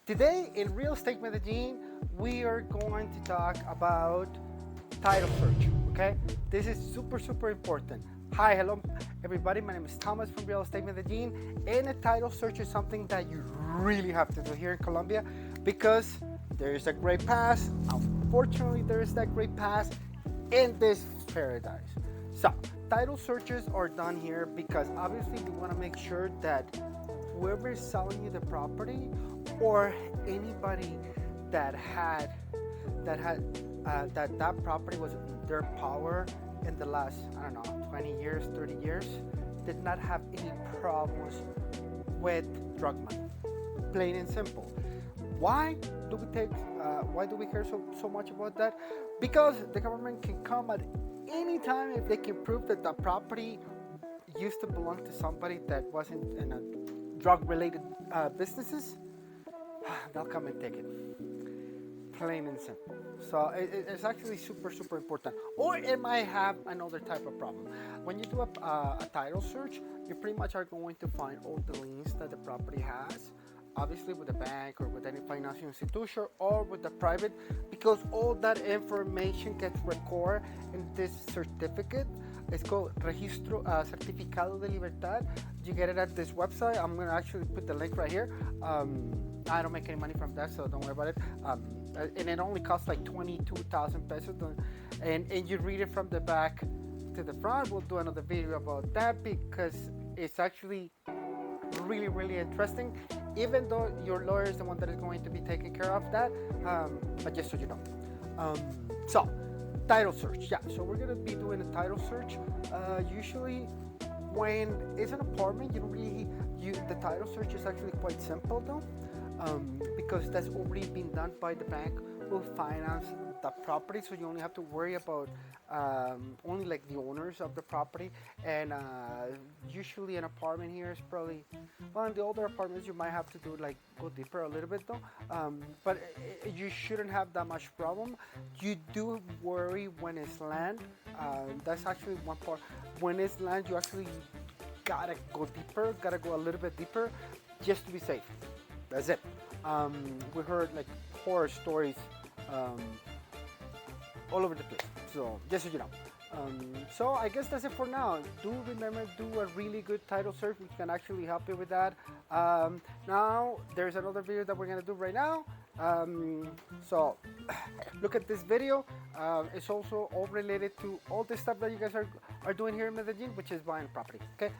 Today in Real Estate Medellin, we are going to talk about title search. Okay, this is super important. Hi, hello everybody. My name is Thomas from Real Estate Medellin, and a title search is something that you really have to do here in Colombia because there is a great pass. Unfortunately, there is that great pass in this paradise. So, title searches are done here because obviously we want to make sure that whoever is selling you the property or anybody that that property was in their power in the last, I don't know, 20 years, 30 years, did not have any problems with drug money. Plain and simple. Why do we care so much about that? Because the government can come at any time if they can prove that the property used to belong to somebody that wasn't in a drug-related businesses. They'll come and take it. Plain and simple. So it's actually super important. Or it might have another type of problem. When you do a title search, you pretty much are going to find all the liens that the property has, obviously with the bank or with any financial institution or with the private, because all that information gets recorded in this certificate. It's called Certificado de Libertad. You get it at this website. I'm going to actually put the link right here. I don't make any money from that, so don't worry about it. And it only costs like 22,000 pesos. And you read it from the back to the front. We'll do another video about that because it's actually really interesting, even though your lawyer is the one that is going to be taking care of that. But just so you know. So, title search. Yeah, so we're going to be doing a title search. Usually, when it's an apartment, the title search is actually quite simple though. Because that's already been done by the bank who finance the property, so you only have to worry about only like the owners of the property. And usually an apartment here is probably, well, in the older apartments you might have to do like go deeper a little bit though, but you shouldn't have that much problem. You do worry when it's land. That's actually one part. When it's land, you actually gotta go deeper, gotta go a little bit deeper just to be safe. That's it. We heard like horror stories all over the place. So just so you know. So I guess that's it for now. Do remember, do a really good title search, which can actually help you with that. Now there's another video that we're gonna do right now. So look at this video. It's also all related to all the stuff that you guys are doing here in Medellin, which is buying property. Okay.